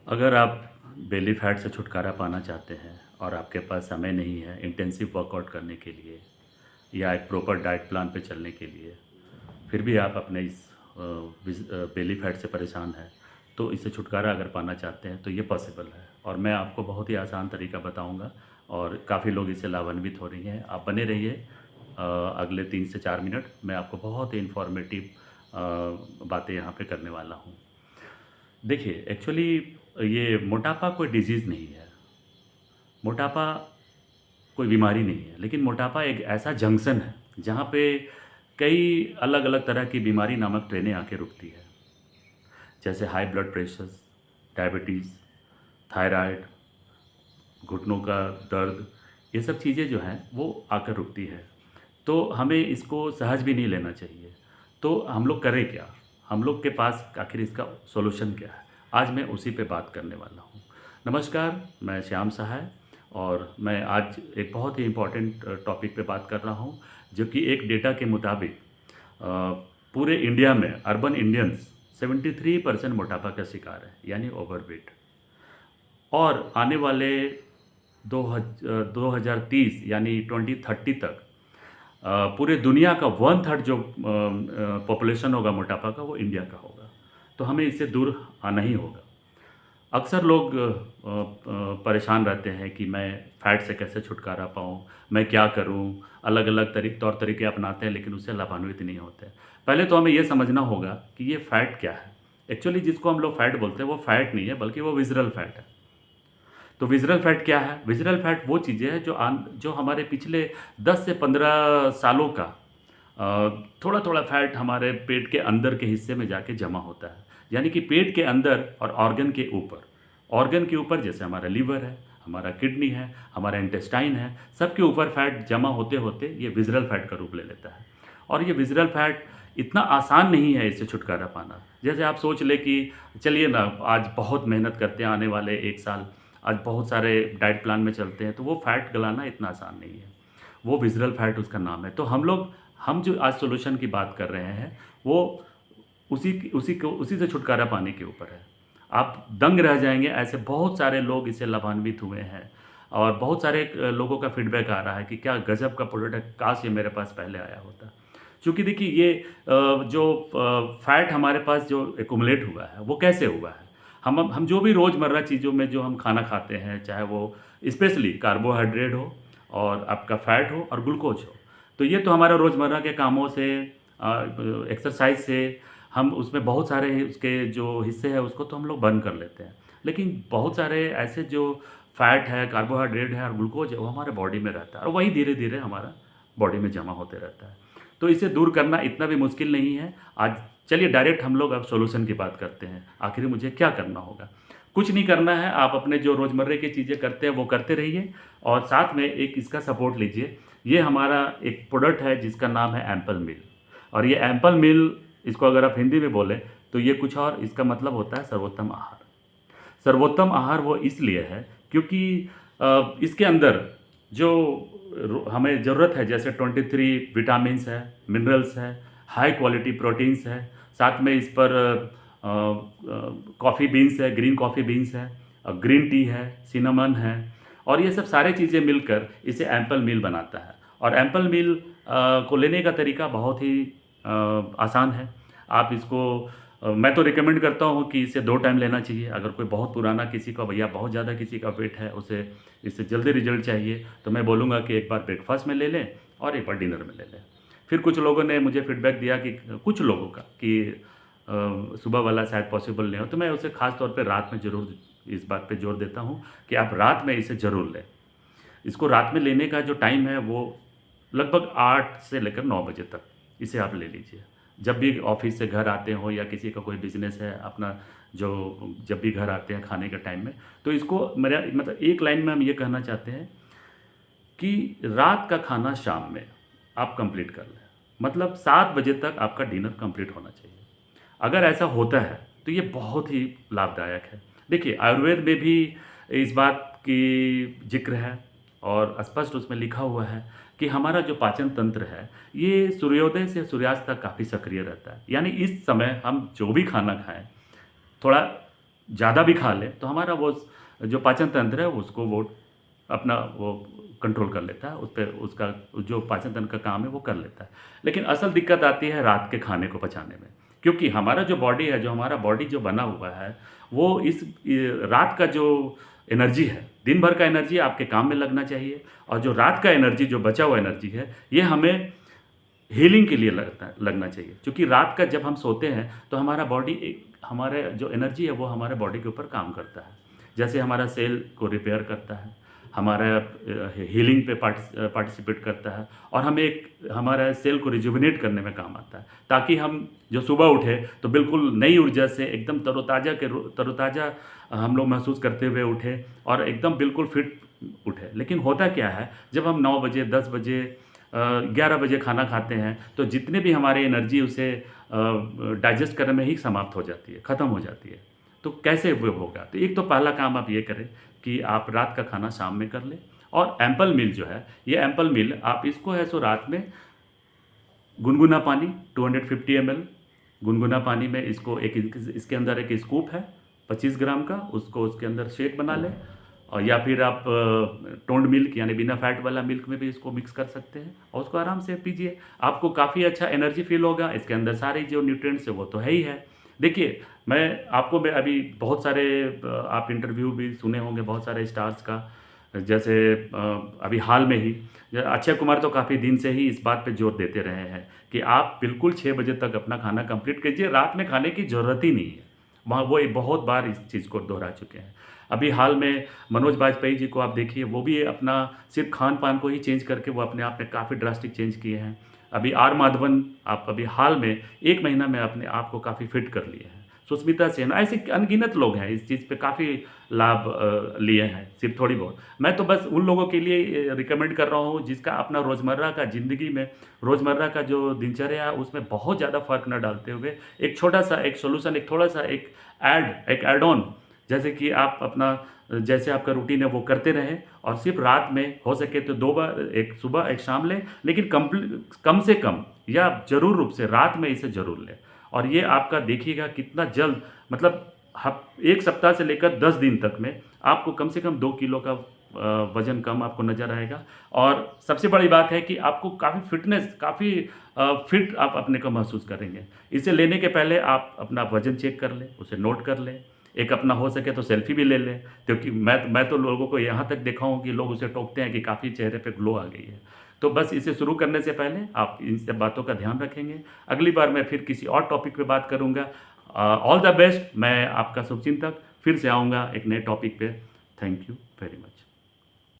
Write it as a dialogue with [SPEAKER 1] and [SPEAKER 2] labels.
[SPEAKER 1] अगर आप belly fat से छुटकारा पाना चाहते हैं और आपके पास समय नहीं है इंटेंसिव वर्कआउट करने के लिए या एक प्रॉपर डाइट प्लान पे चलने के लिए, फिर भी आप अपने इस बेली फैट से परेशान हैं, तो इससे छुटकारा अगर पाना चाहते हैं तो ये पॉसिबल है और मैं आपको बहुत ही आसान तरीका बताऊंगा और काफ़ी लोग इससे लाभान्वित हो रही हैं। आप बने रहिए। अगले 3 से 4 मिनट मैं आपको बहुत ही इन्फॉर्मेटिव बातें यहाँ पे करने वाला हूँ। देखिए, एक्चुअली ये मोटापा कोई डिज़ीज़ नहीं है। मोटापा कोई बीमारी नहीं है, लेकिन मोटापा एक ऐसा जंक्शन है, जहाँ पे कई अलग-अलग तरह की बीमारी नामक ट्रेनें आके रुकती है। जैसे high blood pressure, diabetes, thyroid, घुटनों का दर्द, ये सब चीज़ें जो हैं, वो आकर रुकती है। तो हमें इसको सहज भी नहीं लेना चाहिए। तो हम लोग करें क्या? हम लोग के पास आखिर इसका सॉल्यूशन क्या है? आज मैं उसी पे बात करने वाला हूँ। नमस्कार, मैं श्याम सहाय और मैं आज एक बहुत ही इम्पोर्टेंट टॉपिक पे बात कर रहा हूँ, जो कि एक डेटा के मुताबिक अ, पूरे इंडिया में अर्बन इंडियंस 73% मोटापा का शिकार है, यानी ओवरवेट। और आने वाले 2030 यानी 2030 तक पूरे दुनिया का 1/3 जो पॉपुलेशन होगा मोटापा का, वो इंडिया का होगा। तो हमें इससे दूर आना ही होगा। अक्सर लोग परेशान रहते हैं कि मैं फ़ैट से कैसे छुटकारा पाऊँ, मैं क्या करूँ? अलग-अलग तौर तरीके अपनाते हैं, लेकिन उससे लाभान्वित नहीं होते। पहले तो हमें ये समझना होगा कि ये फ़ैट क्या है? एक्चुअली जिसको हम लोग फ़ैट बोलते हैं, वो फ़ैट नहीं है, बल्कि वो विज़रल फ़ैट है। तो विज़रल फैट क्या है? विज़रल फैट वो चीज़ें हैं जो हमारे पिछले 10 से 15 सालों का थोड़ा-थोड़ा फैट हमारे पेट के अंदर के हिस्से में जाके जमा होता है। यानी कि पेट के अंदर और ऑर्गन के ऊपर। ऑर्गन के ऊपर जैसे हमारा लीवर है, हमारा किडनी है, हमारा इंटेस्टाइन है, सबके ऊपर फैट जमा होते-होते ये विज़रल फैट का रूप ले लेता है। और ये विज़रल फैट इतना आसान नहीं है इससे छुटकारा पाना। जैसे आप सोच लें कि चलिए ना, आज बहुत मेहनत करते हैं, आने वाले 1 साल आज बहुत सारे डाइट प्लान में चलते हैं, तो वो फ़ैट गलाना इतना आसान नहीं है। वो विज़रल फ़ैट उसका नाम है। तो हम जो आज सॉल्यूशन की बात कर रहे हैं, वो उसी से छुटकारा पाने के ऊपर है। आप दंग रह जाएँगे, ऐसे बहुत सारे लोग इससे लाभान्वित हुए हैं और बहुत सारे लोगों का फ़ीडबैक आ रहा है कि क्या गज़ब का प्रोडक्ट है, काश ये मेरे पास पहले आया होता। चूँकि देखिए ये जो फ़ैट हमारे पास जो एक्युमुलेट हुआ है, वो कैसे हुआ है? हम जो भी रोज़मर्रा चीज़ों में जो हम खाना खाते हैं, चाहे वो स्पेशली कार्बोहाइड्रेट हो और आपका फ़ैट हो और ग्लूकोज़ हो। तो ये तो हमारे रोज़मर्रा के कामों से एक्सरसाइज़ से हम उसमें बहुत सारे उसके जो हिस्से हैं उसको तो हम लोग बर्न कर लेते हैं। लेकिन बहुत सारे ऐसे जो फ़ैट है, कार्बोहाइड्रेट है और ग्लूकोज़ है, वो हमारे बॉडी में रहता है और वही धीरे-धीरे हमारा बॉडी में जमा होते रहता है। तो इसे दूर करना इतना भी मुश्किल नहीं है। आज चलिए डायरेक्ट हम लोग अब सॉल्यूशन की बात करते हैं। आखिर मुझे क्या करना होगा? कुछ नहीं करना है, आप अपने जो रोज़मर्रा की चीज़ें करते हैं वो करते रहिए और साथ में एक इसका सपोर्ट लीजिए। ये हमारा एक प्रोडक्ट है जिसका नाम है एम्पल मील और ये एम्पल मील, इसको अगर आप हिंदी में बोलें तो ये कुछ और इसका मतलब होता है सर्वोत्तम आहार। सर्वोत्तम आहार वो इसलिए है क्योंकि इसके अंदर जो हमें ज़रूरत है, जैसे 23 विटामिन्स है, मिनरल्स है, हाई क्वालिटी प्रोटीन्स है, साथ में इस पर कॉफ़ी बीन्स है, ग्रीन कॉफ़ी बीन्स है, ग्रीन टी है, सिनेमन है और ये सब सारी चीज़ें मिलकर इसे एम्पल मील बनाता है। और एम्पल मील को लेने का तरीका बहुत ही आसान है। आप इसको मैं तो रिकमेंड करता हूँ कि इसे 2 टाइम लेना चाहिए। अगर कोई बहुत पुराना किसी का या बहुत ज़्यादा किसी का वेट है, उसे इससे जल्दी रिज़ल्ट चाहिए, तो मैं बोलूँगा कि एक बार ब्रेकफ़ास्ट में ले लें और एक बार डिनर में ले लें। फिर कुछ लोगों ने मुझे फ़ीडबैक दिया कि कुछ लोगों का कि सुबह वाला शायद पॉसिबल नहीं हो, तो मैं उसे ख़ास तौर पे रात में ज़रूर इस बात पे ज़ोर देता हूँ कि आप रात में इसे ज़रूर लें। इसको रात में लेने का जो टाइम है वो लगभग 8 से लेकर 9 बजे तक इसे आप ले लीजिए। जब भी ऑफ़िस से घर आते हो या किसी का कोई बिज़नेस है अपना, जो जब भी घर आते हैं खाने के टाइम में, तो इसको मेरा मतलब एक लाइन में हम ये कहना चाहते हैं कि रात का खाना शाम में आप कंप्लीट कर लें। मतलब 7 बजे तक आपका डिनर कंप्लीट होना चाहिए। अगर ऐसा होता है, तो ये बहुत ही लाभदायक है। देखिए, आयुर्वेद में भी इस बात की ज़िक्र है और स्पष्ट उसमें लिखा हुआ है कि हमारा जो पाचन तंत्र है, ये सूर्योदय से सूर्यास्त तक काफ़ी सक्रिय रहता है। यानी इस समय हम जो भी खाना खाएँ, थोड़ा ज़्यादा भी खा लें तो हमारा वो जो पाचन तंत्र है उसको वो अपना वो कंट्रोल कर लेता है, उस पे उसका जो पाचन तंत्र का काम है वो कर लेता है। लेकिन असल दिक्कत आती है रात के खाने को पचाने में, क्योंकि हमारा जो बॉडी है, जो हमारा बॉडी जो बना हुआ है, वो रात का जो एनर्जी है, दिन भर का एनर्जी आपके काम में लगना चाहिए, और जो रात का एनर्जी, जो बचा हुआ एनर्जी है, ये हमें हीलिंग के लिए लगना चाहिए। क्योंकि रात का जब हम सोते हैं तो हमारा बॉडी हमारे जो एनर्जी है वो हमारे बॉडी के ऊपर काम करता है। जैसे हमारा सेल को रिपेयर करता है, हमारा हीलिंग पे पार्टिसिपेट करता है, और हमें हमारा सेल को रिजुविनेट करने में काम आता है, ताकि हम जो सुबह उठे तो बिल्कुल नई ऊर्जा से एकदम तरोताज़ा हम लोग महसूस करते हुए उठे, और एकदम बिल्कुल फिट उठे। लेकिन होता क्या है, जब हम 9 बजे, 10 बजे, 11 बजे खाना खाते हैं तो जितने भी हमारी एनर्जी उसे डाइजेस्ट करने में ही समाप्त हो जाती है, ख़त्म हो जाती है। तो कैसे वो होगा? तो एक तो पहला काम आप ये करें कि आप रात का खाना शाम में कर लें, और एम्पल मील जो है, ये एम्पल मील आप इसको है सो रात में गुनगुना पानी 250 ml, गुनगुना पानी में इसको इसके अंदर एक स्कूप है 25 ग्राम का, उसको उसके अंदर शेक बना लें, और या फिर आप टोन्ड मिल्क यानी बिना फैट वाला मिल्क में भी इसको मिक्स कर सकते हैं, और उसको आराम से पीजिए। आपको काफ़ी अच्छा एनर्जी फील होगा। इसके अंदर सारे जो न्यूट्रिएंट्स है वो तो है ही है। देखिए, मैं अभी बहुत सारे आप इंटरव्यू भी सुने होंगे बहुत सारे स्टार्स का, जैसे अभी हाल में ही अक्षय कुमार तो काफ़ी दिन से ही इस बात पे जोर देते रहे हैं कि आप बिल्कुल 6 बजे तक अपना खाना कंप्लीट कीजिए, रात में खाने की ज़रूरत ही नहीं है। वहाँ वो बहुत बार इस चीज़ को दोहरा चुके हैं। अभी हाल में मनोज बाजपेयी जी को आप देखिए, वो भी अपना सिर्फ खान-पान को ही चेंज करके वो अपने आप में काफ़ी ड्रास्टिक चेंज किए हैं। अभी आर माधवन, आप अभी हाल में 1 महीना में अपने आप को काफ़ी फिट कर लिए हैं। सुष्मिता सेन, ऐसे अनगिनत लोग हैं इस चीज़ पे काफ़ी लाभ लिए हैं, सिर्फ थोड़ी बहुत। मैं तो बस उन लोगों के लिए रिकमेंड कर रहा हूँ जिसका अपना रोज़मर्रा का ज़िंदगी में, रोज़मर्रा का जो दिनचर्या है उसमें बहुत ज़्यादा फ़र्क ना डालते हुए एक छोटा-सा एक सॉल्यूशन, एक थोड़ा-सा एक ऐड ऑन, जैसे कि आप अपना जैसे आपका रूटीन है वो करते रहें, और सिर्फ रात में हो सके तो 2 बार, एक सुबह एक शाम लें, लेकिन कम से कम या ज़रूर रूप से रात में इसे ज़रूर लें। और ये आपका देखिएगा कितना जल्द, मतलब 1 सप्ताह से लेकर 10 दिन तक में आपको कम से कम 2 किलो का वज़न कम आपको नज़र आएगा। और सबसे बड़ी बात है कि आपको काफ़ी फिटनेस, काफ़ी फिट आप अपने को महसूस करेंगे। इसे लेने के पहले आप अपना वज़न चेक कर लें, उसे नोट कर लें। एक अपना हो सके तो सेल्फ़ी भी ले लें, क्योंकि मैं तो लोगों को यहाँ तक देखा हूँ कि लोग उसे टोकते हैं कि काफ़ी चेहरे पे ग्लो आ गई है। तो बस इसे शुरू करने से पहले आप इन सब बातों का ध्यान रखेंगे। अगली बार मैं फिर किसी और टॉपिक पे बात करूँगा। All the best. मैं आपका शुभचिंतक फिर से आऊँगा एक नए टॉपिक पे। Thank you very much.